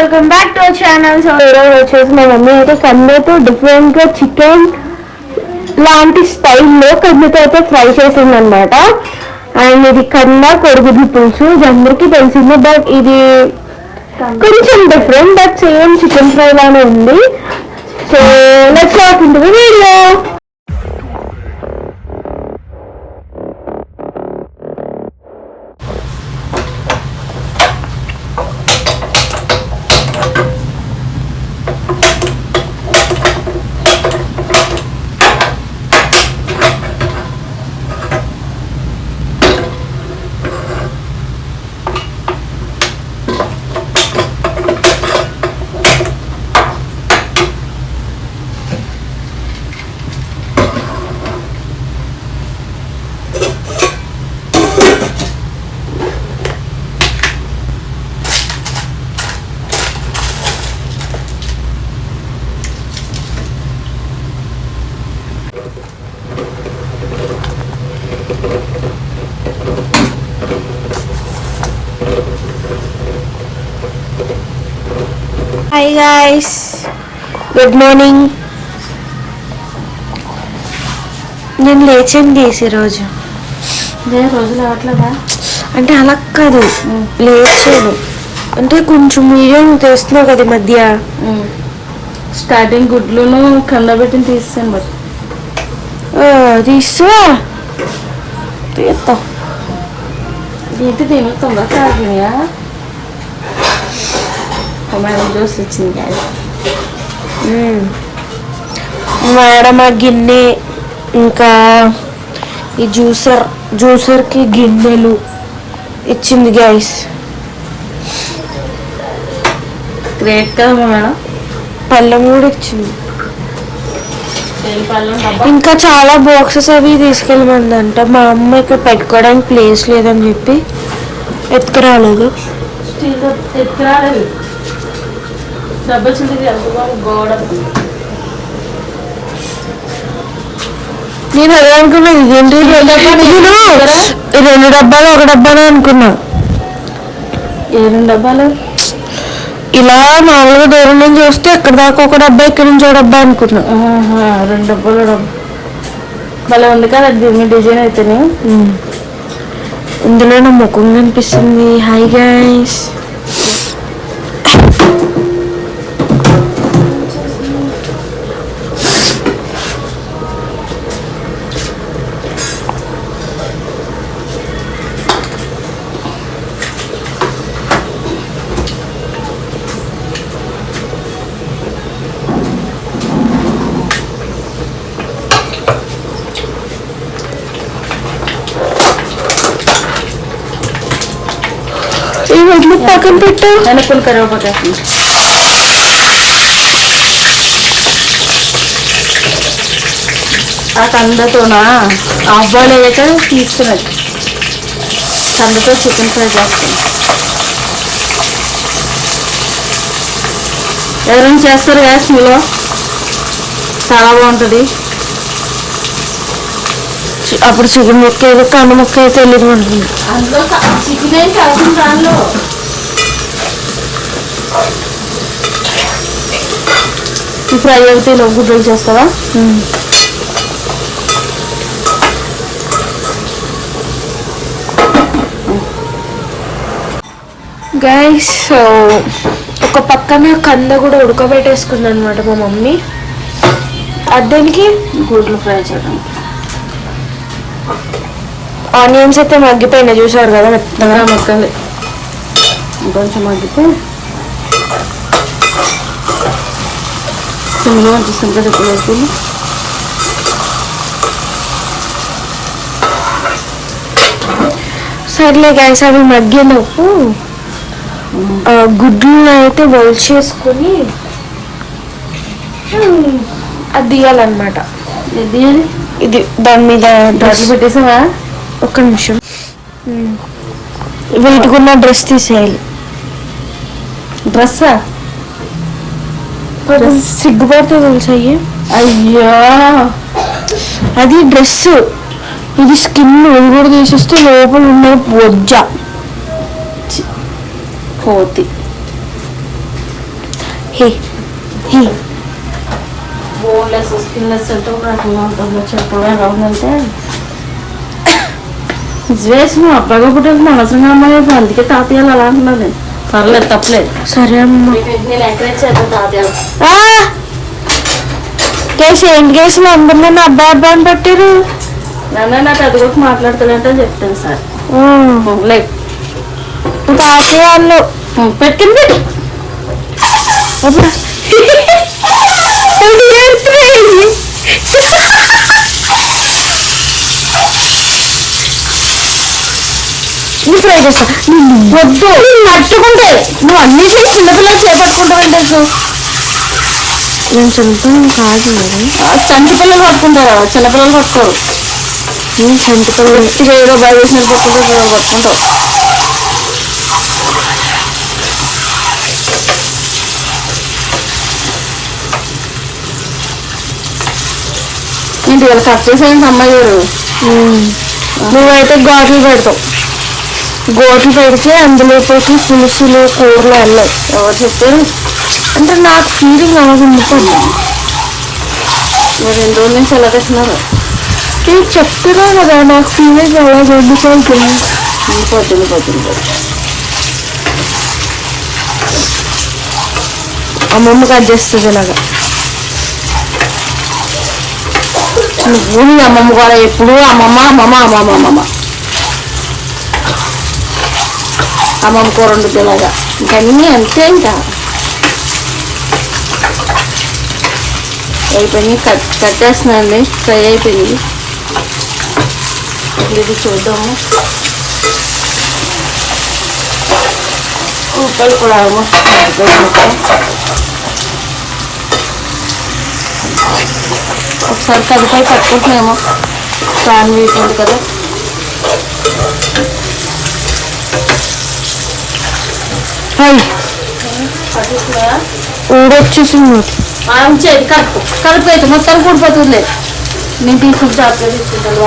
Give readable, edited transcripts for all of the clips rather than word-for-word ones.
Welcome back to our channel. So ఈరోజు వచ్చేసి మా మమ్మీ అయితే కందతో డిఫరెంట్గా చికెన్ లాంటి స్టైల్లో కందతో అయితే ఫ్రై చేసింది అనమాట. అండ్ ఇది కంద కొడుగుడ్లు పులుసు, ఇది అందరికీ తెలిసింది. బట్ ఇది కొంచెం different, but same chicken fry లానే ఉంది. So let's walk into the video. Hi guys, good morning. నేను లేచండి ఈరోజు. రోజు లేవట్లేదా? అంటే అలా కాదు, లేచాను అంటే కొంచెం వీడియో తెస్తున్నావు కదా మధ్య. స్టార్టింగ్ గుడ్లను కందబెట్టిన తీసాను. మరి తీస్తా తీస్తాం ఏంటి తినేస్తుందా? కాకినాయా మేడం జ్యూస్ వచ్చింది కాదు మేడం. ఆ గిన్నె ఇంకా ఈ జ్యూసర్కి గిన్నెలు ఇచ్చింది గైస్. గ్రేట్ కదా మేడం. పళ్ళెం కూడా ఇచ్చింది. ఇంకా చాలా బాక్సెస్ అవి తీసుకెళ్ళమందంట. మా అమ్మ ఇక్కడ పెట్టుకోవడానికి ప్లేస్ లేదని చెప్పి ఎత్తుకురాలేదు. డబ్బా చింది గోడ. నేను అదే అనుకున్నాను, ఇదేంటి 2 డబ్బాలు 1 డబ్బాలు అనుకున్నా. ఏ 2 డబ్బాలు? ఇలా మామూలుగా దూరం నుంచి చూస్తే ఎక్కడ దాకా 1 డబ్బా, ఇక్కడ నుంచి 1 డబ్బా అనుకున్నా. 2 డబ్బాలు భలే ఉంది కదా దీని డిజైన్ అయితేనే. ఇందులో నా ముఖం కనిపిస్తుంది. Hi guys. పక్కన పెట్టు. వెనక్కులు కరివేపాకు. ఆ కందతోనా హాఫ్ బాయిల్ అయ్యాక తీసుకున్నది. కందతో చికెన్ ఫ్రై చేస్తాను. ఎవరైనా చేస్తారు గ్యాస్ మీలో, చాలా బాగుంటుంది. అప్పుడు చికెన్ ముక్క ఏదో కన్ను ముక్క అయితే తెలియదు ఉంటుంది. అందులో చికెన్ అయితే అవుతుంది. దానిలో ఈ ఫ్రై అయితే గుడ్డలు చేస్తావా? గైస్, సో ఒక పక్కన కంద కూడా ఉడకబెట్టేసుకుంది అనమాట మా మమ్మీ. అద్దెనికి గుడ్లు ఫ్రై చేయడం. ఆనియన్స్ అయితే మగ్గిపోయినాయి చూసారు కదా, మెత్తగా మగ్గాలి. ఇంకొంచెం మగ్గితే సిమ్లో ఉంటుంది ఇప్పుడు. సర్లే గైస్, అవి మగ్గేలోపు గుడ్లు అయితే బాయిల్ చేసుకొని అది తీయాలన్నమాట. ఇది దాని మీద డ్రెస్ పెట్టేసావా? ఒక్క నిమిషం, వీటికున్న డ్రెస్ తీసేయాలి. డ్రెస్సా? సిగ్గుపడితే తెలుసు. అయ్యో, అది డ్రెస్, ఇది స్కిన్. ఇది కూడా తీసేస్తే లోపల ఉన్న బొజ్జ కోతి. హే హే బోన్లెస్ స్కిన్లెస్ అంటే ఒక రకంగా ఉంటుంది. చెప్పడం ఎలా ఉందంటే వేసి మా అబ్బాయి పుట్టేది మనసుగా అమ్మాయి, అందుకే తాతయ్యాలు అలా అంటున్నాను నేను. పర్లేదు, తప్పలేదు. సరే అమ్మ. నేను ఎంకరేజ్ చేస్తాను తాతయ్యాలు. కేసు అందరినీ నా అబ్బాయి అబ్బాయి అని పట్టారు. నన్ను నాకు అది కూడా మాట్లాడతాడంటే చెప్తాను సార్. లేదు తాతయ్య వాళ్ళు పెట్టుకుని వద్దు పట్టుకుంటే నువ్వు అన్నిటికీ చిన్నపిల్లలు చేపట్టుకుంటావు. నేను చిన్నపిల్లలు కాదు మేడం. చంటి పిల్లలు పట్టుకుంటారు, చిన్నపిల్లలు పట్టుకోరు. నేను చంటి పిల్లలు ఏదో బాగా పట్టుకుంటావు. ఏంటి వాళ్ళు కట్ చేసేయండి అమ్మాయి గారు. నువ్వైతే గోట్లు పెడతావు. గోట్లు పెడితే అందులోకి పులుసులు కూరలు వెళ్ళాయి. ఎవరు చెప్పారు? అంటే నాకు ఫీలింగ్ అలాగుంటుంది. 2 రోజుల నుంచి ఎలా తెస్తున్నారు? నేను చెప్తున్నా కదా నాకు ఫీలింగ్ అలాగే ఉండిపోతుంది. పొద్దున అమ్మమ్మ కట్ చేస్తుంది ఇలాగా. నువ్వు నీ అమ్మమ్మ కూడా ఎప్పుడు అమ్మమ్మ అమ్మమ్మ అమ్మమ్మ అమ్మమ్మ అమ్మమ్మ కూర వండుతుంది ఇలాగా. ఇంకన్నీ అంతే. ఇంకా అయిపోయింది, కట్టేస్తున్నాండి. ఫ్రై అయిపోయింది. ఇది చూద్దాము. ఉప్పలు కూడా ఆల్మోస్ట్ ఒకసారి కదిపై పట్టుకుంటున్నామో ఫ్యాన్ వీకుంది కదా. ఊడొచ్చేసింది. చేతి కలుపు అయితే మొత్తం కూడిపోతుంది. నేను తీసుకుంటే జాగ్రత్తగా తీసుకుంటాను.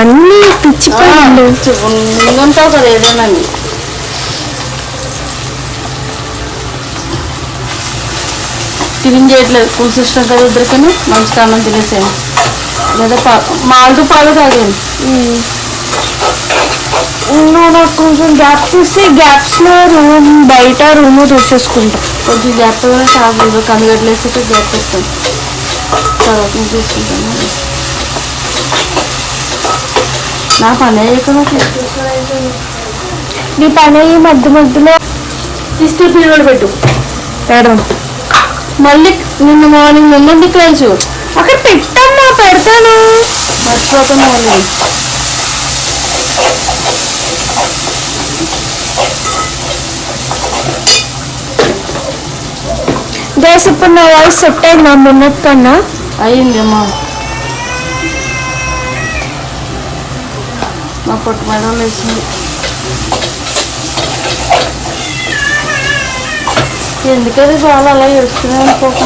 అన్నీ పిచ్చిపోయింది. ముందుంటావు కదా ఏదైనా. టిఫిన్ చేయట్లేదు, స్కూల్ సిస్టమ్ కదా ఇద్దరికని. మంచి కారణం తినేసాను, లేదా మాల్తో పాలు తాగాను. నాకు కొంచెం గ్యాప్స్ ఇస్తే గ్యాప్స్లో రూమ్ బయట రూమ్ చూసేసుకుంటా. కొంచెం గ్యాప్ తాగలేదు, కందిగడ్డలేసి గ్యాప్ ఇస్తాను. తర్వాత చూసుకుంటాను. నా పని అయ్యాక నీ పని అయ్యి మధ్యలో తీసుకెళ్ళి పీరియడ్ పెట్టు. మేడం మళ్ళీ నిన్న మార్నింగ్ నిన్న క్రైన్స్ అక్కడ పెట్టమ్మా, పెడతాను. మర్చిపోతున్నాను. గ్యాస్ ఇప్పుడు నా వాయిస్ సెట్ అయిందా మొన్నటి కన్నా? అయ్యింది అమ్మా. మా పొట్టు మేడం వేసింది. ఎందుకది చాలా అలా ఏడుస్తున్నాను అనుకోక.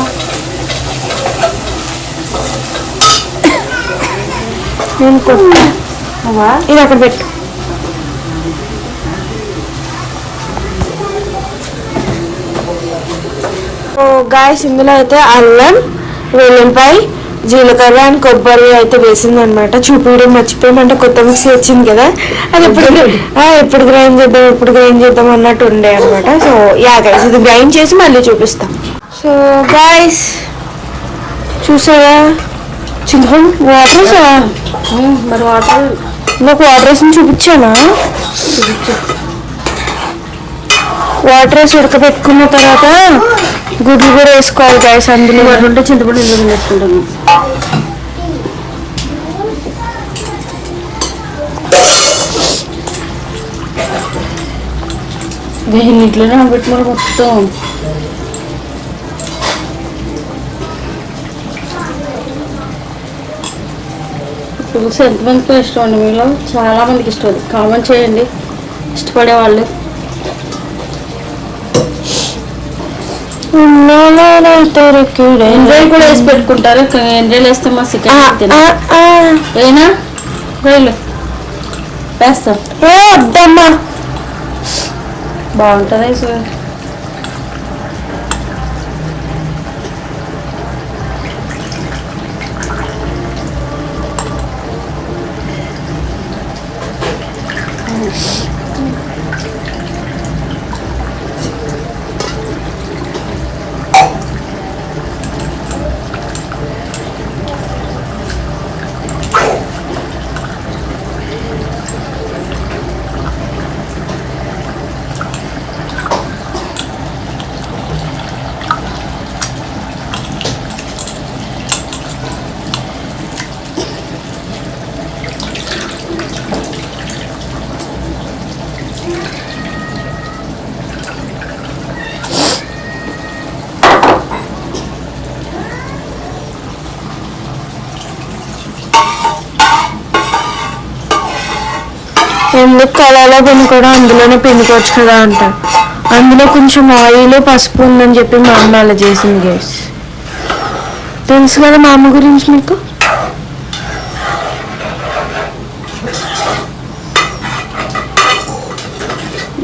నేను అవ్వా ఇది అక్కడ పెట్టు. గాయస్ ఇందులో అయితే అల్లం, వెల్లుల్లిపాయ, జీలకర్ర అండ్ కొబ్బరి అయితే వేసింది అనమాట. చూపించడం మర్చిపోయామంటే కొత్త మిక్సీ వచ్చింది కదా, అది ఎప్పుడు గ్రైండ్ చేద్దాం అన్నట్టు ఉండే అనమాట. సో యా గైస్ ఇది గ్రైండ్ చేసి మళ్ళీ చూపిస్తాం. సో గాయస్ చూసారా చింతపండు వాటర్ వేసావా? మరి వాటర్ నాకు వాటర్ వేసి చూపించానా? వాటర్ వేసి ఉడకబెట్టుకున్న తర్వాత గుడ్లు కూడా వేసుకోవాలి గాయస్. అందులో వాటర్ ఉంటే చింతపండు ఇందులో వేసుకుంటాను. నీటిలోనే పెట్టుకోవాలి మొత్తం. పులుసు ఎంతమందికి ఇష్టం అండి? మీలో చాలా మందికి ఇష్టం. అది కామెంట్ చేయండి ఇష్టపడే వాళ్ళు. ఎండ్రాయిల్ కూడా వేసి పెట్టుకుంటారు. ఎండ్రాయిల్ వేస్తే మా చికెన్ ఏనా రైలు వేస్తాం. వద్దమ్మా బాగుంటుంది సో ఎందుకు కళలో పిండి కూడా అందులోనే పిండుకోవచ్చు కదా అంట. అందులో కొంచెం ఆయిల్ పసుపు ఉందని చెప్పి మా అమ్మ అలా చేసింది గైస్. తెలుసు కదా మా అమ్మ గురించి మీకు.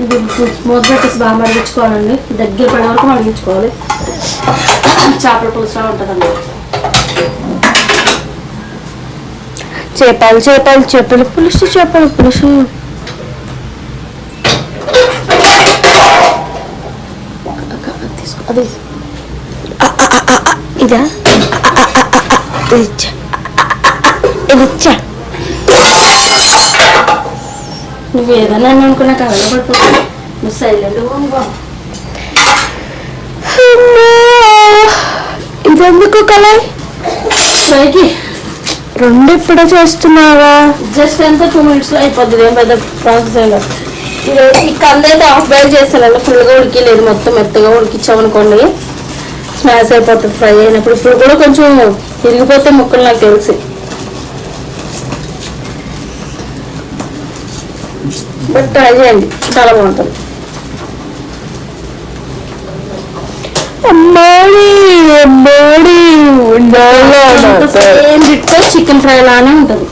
ఇది మూత పెట్టేసి బాగా మరిగించుకోవాలండి. దగ్గర పడే వరకు మరిగించుకోవాలి. చేపల పులుసులా ఉంటుందండి. చేపల పులుసు అది ఇదా ఇది ఇచ్చా. నువ్వు ఏదైనా అనుకున్నా కథలో పడిపోతుంది. నువ్వు సైలెంట్ ఇదెందుకు కళాయి పైకి రెండు ఇప్పుడే చేస్తున్నావా? జస్ట్ ఎంత 2 minutes అయిపోద్ది. ఏం పెద్ద ప్రాసెస్ అయినా. ఈ కంద అయితే హాఫ్ బాయిల్ చేస్తానండి. ఫుల్గా ఉడికిలేదు, మొత్తం మెత్తగా ఉడికించామనుకోండి స్మాష్ అయిపోతుంది ఫ్రై అయినప్పుడు. ఇప్పుడు కూడా కొంచెం ఇరిగిపోతే ముక్కలు నాకు తెలిసి. బట్ ట్రై చేయండి, చాలా బాగుంటుంది. సేమ్ బిట్టే చికెన్ ఫ్రై లానే ఉంటుంది.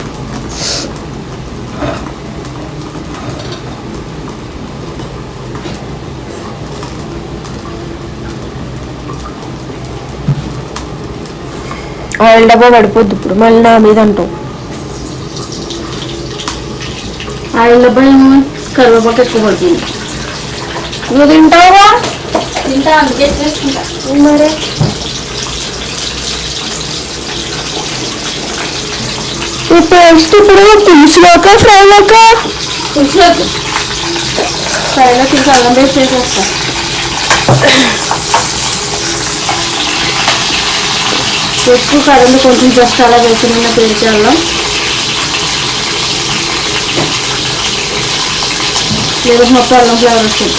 ఆయిల్ డబ్బా పడిపోద్ది ఇప్పుడు మళ్ళీ నా మీద అంటావు. ఆయిల్ డబ్బా ఏమో కరివేపాకు ఎక్కువ పడుతుంది. నువ్వు తింటావా? తింటా, అందుకే చేసుకుంటా. మరి ఈ పేస్ట్ ఇప్పుడు పులుసులోక ఫ్రైలోక? పులుసులోకి ఫ్రైలోకి ఇంకా అల్లం పేస్ట్ వేసేస్తా. ఎక్కువ కరెంట్ కొంచెం జస్ట్ అలా వేసిన పేస్ట్ అల్లం లేదా మొత్తం అల్లం ఫ్లేవర్ వస్తుంది.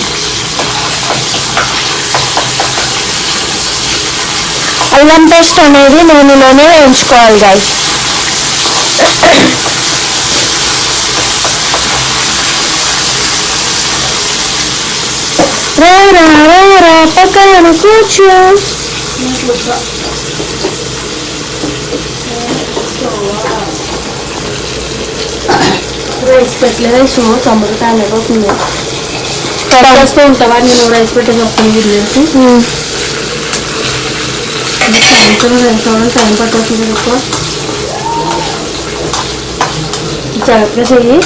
అల్లం పేస్ట్ అనేది నూనెలోనే వేయించుకోవాలి గైస్. రా పక్కన కూర్చో. రైస్ పెట్టలేదు, సో తొందరగా టైం అయిపోతుంది. పెట్టేస్తూ ఉంటావా? నేను రైస్ పెట్టేసి వస్తాను వీళ్ళేసి టైం పట్టేస్తుంది ఎక్కువ. జాగ్రత్తగా చెయ్యి.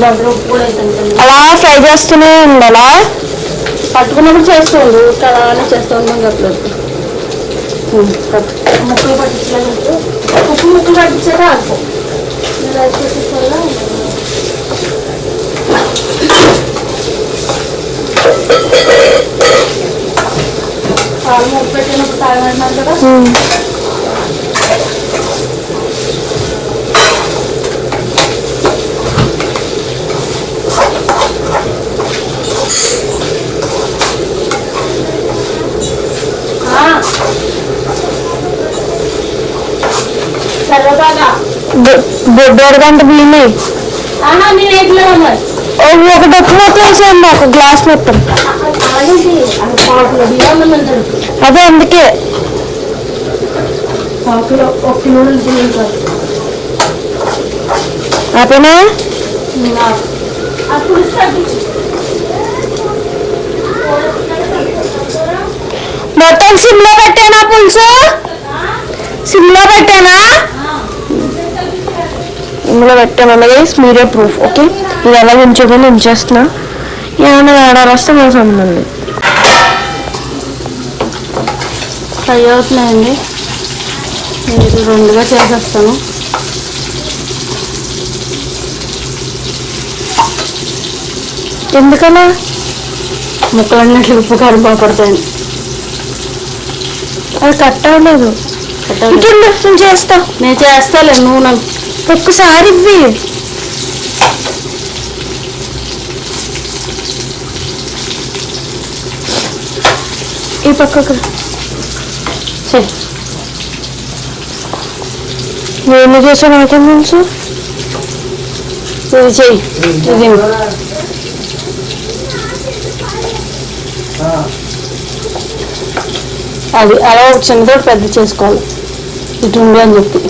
దగ్గర ఉప్పు కూడా అవుతుంది. అలా ఫ్రై చేస్తూనే ఉండాలా? పట్టుకున్నప్పుడు చేస్తూ ఉండు. అలానే చేస్తూ ఉన్నాం చెప్పలేదు. ముక్కలు పట్టించలేదు, ఉప్పు ముక్కలు పట్టించాక ఆడుకో. రైస్ పెట్టించాల పాలు ముక్క పెట్టినప్పుడు తాగమంటున్నారు కదా. బొడ్డోడు గంట బియ్యమే ఒకటి మొత్తం వేసేయండి, ఒక గ్లాస్ మొత్తం. అదే అందుకే అదేనా సిమ్లో పెట్టానా పులుసు? సిమ్లో పెట్టానా? సిమ్లో పెట్టాను అలాగే మీరే ప్రూఫ్. ఓకే, ఇది ఎలా ఉంచేదని ఉంచేస్తున్నా. ఏమైనా ఆడారు వస్తే మన సంబంధం లేదు. ఫ్రై అవుతున్నాయండి, నేను రెండుగా చేసేస్తాను. ఎందుకలా? ముక్కలన్నిట్లు ఉప్పు కారం బాగుపడతాయండి. అది కట్ అవ్వలేదు. నేను చేస్తా. నేను చేస్తాలే, నువ్వు నాకు ఒక్కసారి ఇవ్వి. ఈ పక్కకు నేను చేసా, నాకేం తెలుసు. ఇది చెయ్యి, ఇది అది అలా ఒక చిన్నతో పెద్ద చేసుకోవాలి. ఇటు ఉంది అని చెప్పి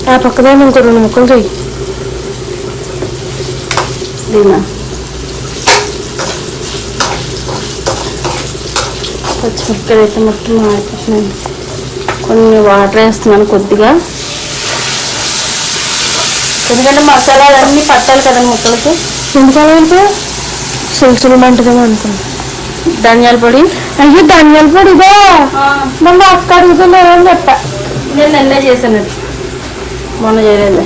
ఆ పక్కనే ఇంకో 2 ముక్కలు చెయ్యి. దీనా పచ్చిమిరపకాయలు అయితే మొత్తం ఆడిపోతున్నాయి. కొన్ని వాటర్ వేస్తున్నాను కొద్దిగా, ఎందుకంటే మసాలాలన్నీ పట్టాలి కదా ముక్కలకి. ఎందుకంటే సులుసులు మంటదేమో అనుకున్నా. ధనియాల పొడి, అయ్యో ధనియాల పొడి ఇదే మొన్న అక్క అడుగుతున్నారని చెప్పా. నేను నిన్నే చేశాను, అది మొన్న చేయలేదు.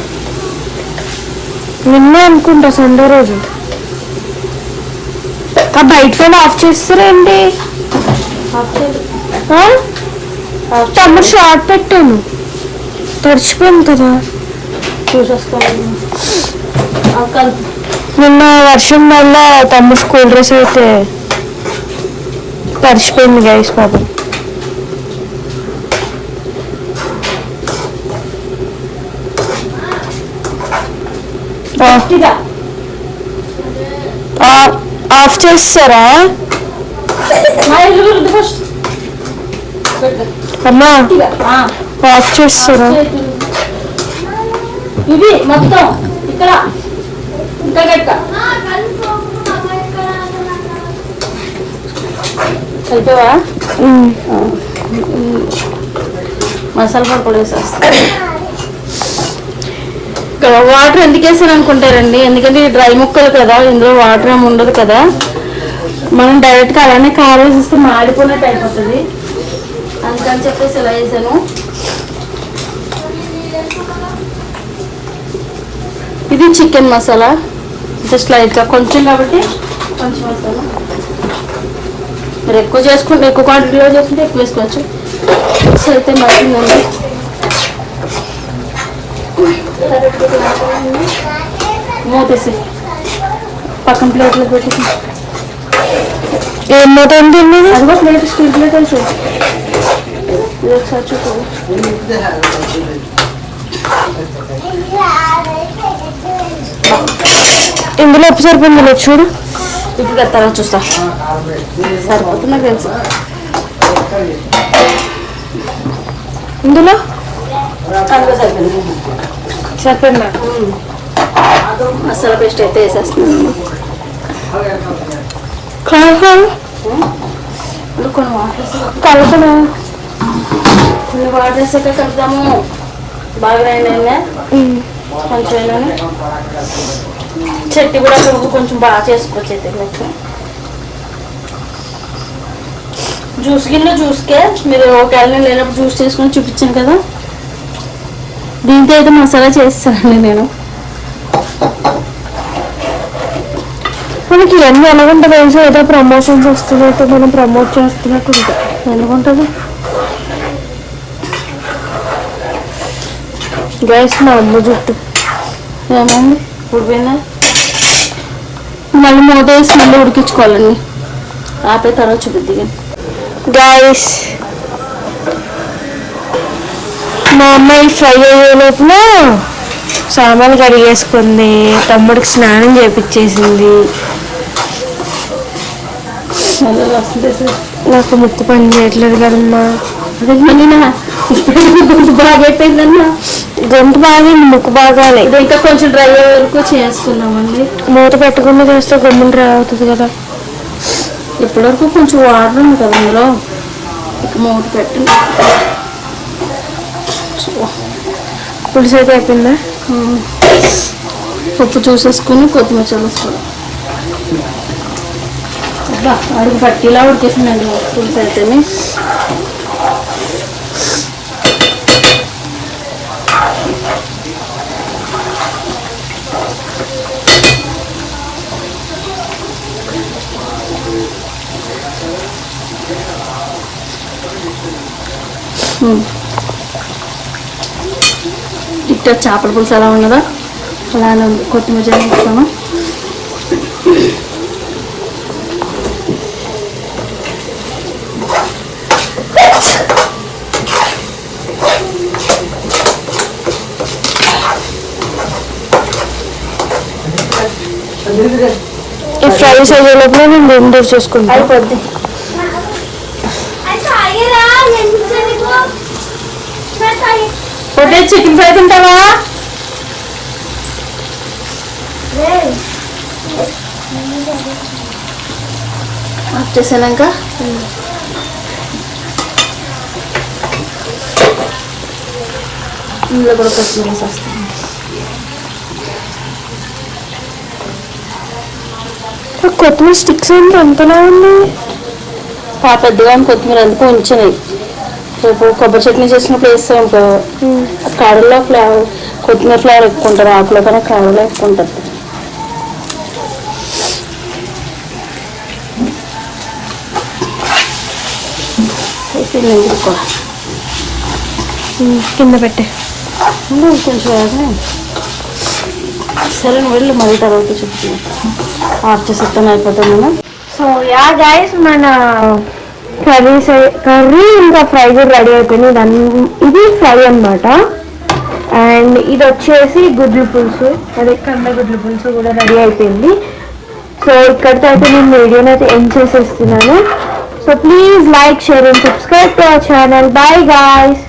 నిన్నే అనుకుంటా, సండే రోజు. ఆ బయట ఫ్యాన్ ఆఫ్ చేస్తారండి. తమ్ముడు షార్ట్ పెట్టాను, తడిచిపోయింది కదా. చూసేస్తాను. నిన్న వర్షం వల్ల తమ్ముడు స్కూల్ డ్రెస్ అయితే తడిచిపోయింది గైస్ పాపం. ఆఫ్ చేస్తారా అమ్మా? ఆఫ్ చేస్తారా? ఇది మొత్తం ఇక్కడ ఇంకా గట్ట కలిపావా? మసాలా పొడి కూడా వేసేస్తా. ఇక్కడ వాటర్ ఎందుకు వేసాను అనుకుంటారండి, ఎందుకంటే డ్రై ముక్కలు కదా, ఇందులో వాటర్ ఏమి ఉండదు కదా. మనం డైరెక్ట్గా అలానే కారం వేసిస్తే మాడిపోయినట్టు అయిపోతుంది, అందుకని చెప్పేసి ఇలా వేసాను. ఇది చికెన్ మసాలా, జస్ట్ లైట్గా కొంచెం కాబట్టి కొంచెం మసాలా. మీరు ఎక్కువ చేసుకుంటే, ఎక్కువ క్వాంటిటీలో చేసుకుంటే ఎక్కువ వేసుకోవచ్చు. అయితే మంచిదండి. మూతేసి పక్కన ప్లేట్లో పెట్టి, ఏం మూత ఉంటుంది? అదిగో ప్లేట్, స్టీల్ ప్లేట్ వేసి ఇది ఒకసారి చూసుకోండి. ఇందులో ఉప్పు సరిపోయింది చూడు. ఇప్పుడు తర్వాత చూస్తా, సరిపోతుంది నాకు తెలుసు. ఇందులో సరిపోయింది. సరిపోయిందా? మసాలా పేస్ట్ అయితే వేసేస్తున్నాను. కొన్ని వాటర్ కలుపునా? కొన్ని వాటర్ వేసాక కలుపుదాము. బాగా అయినా కొంచెం అయినా చట్నీ కూడా కొంచెం బాగా చేసుకోవచ్చు. అయితే జ్యూస్ గిన్నె జ్యూస్కే మీరు ఒకవేళ నేను లేనప్పుడు జ్యూస్ చేసుకొని చూపించాను కదా, దీంతో అయితే మసాలా చేస్తానండి నేను. మనకి ఇవన్నీ ఎలాగుంటుంది తెలుసు, ఏదో ప్రమోషన్స్ వస్తున్నట్టు మనం ప్రమోట్ చేస్తున్నట్టు ఉంటుంది. ఎందుకుంటుంది గ్యాస్ మా అమ్మ జుట్టు ఏమైంది ఉడిపోయిందా? మళ్ళీ మూత వేసి మళ్ళీ ఉడికించుకోవాలండి. ఆపే తర్వాత చూపిద్ది. గాయస్ మా అమ్మాయి ఫ్రై అయ్యే లోపల సామాన్లు కడిగేసుకుంది, తమ్ముడికి స్నానం చేపించేసింది. స్మెల్ వస్తుంది సార్. నాకు ముక్కు పని చేయట్లేదు కదమ్మా. గొంతు బాగా అయిపోయిందన్నా. గొంతు బాగా ముక్కు బాగానే. ఇది ఇంకా కొంచెం డ్రై అయ్యే వరకు చేసుకున్నామండి. మూత పెట్టకుండా చేస్తే గమ్మున డ్రై అవుతుంది కదా. ఇప్పటివరకు కొంచెం వాటర్ ఉంది కదా అందులో, ఇక మూత పెట్టండి. పులుసు అయితే అయిపోయిందా? ఉప్పు చూసేసుకుని కొత్తిమీర చల్లేసుకోవాలి. అబ్బా అడుగు పట్టిలా ఉడికేసిందండి పులుసు అయితేనే. ఇక్కడ చేపల పులుసు ఎలా ఉన్నదా అలానే ఉంది. కొత్తిమీర చల్లేస్తాను. ఈ ఫ్రై అయ్యేలోపల నేను రెండు చూసుకుంటాను. అయిపోద్ది. ఒకటే చికెన్ ఫ్రై తింటావా? ఆఫ్ చేసాక ఇందులో కూడా కొత్తిమీర వేసేస్తాను. కొత్తిమీర స్టిక్స్ ఏంటి అంతలా ఉంది? పెద్దగా కొత్తిమీర అందుకు ఉంచినాయి. రేపు కొబ్బరి చట్నీ చేసినప్పుడు వేస్తాం. కాడల్లో ఫ్లేవర్ కొత్తిమీర ఫ్లేవర్ ఎక్కువ ఉంటుంది. ఆకులో కన్నా కాడలో ఎక్కువ ఉంటుంది. కింద పెట్టే కొంచెం సరే నువ్వు వెళ్ళి మళ్ళీ తర్వాత చెప్తున్నా. ఆఫ్ చేసేస్తాను అయిపోతుంది. సో యా గైస్, మన కర్రీ ఇంకా ఫ్రై కూడా రెడీ అయిపోయింది. ఇది ఫ్రై అన్నమాట. అండ్ ఇది వచ్చేసి గుడ్లు పులుసు, అదే కంద గుడ్లు పులుసు కూడా రెడీ అయిపోయింది. సో ఇక్కడితో అయితే నేను వీడియోని అయితే ఎండ్ చేసేస్తున్నాను. So please like, share and subscribe to our channel. Bye guys.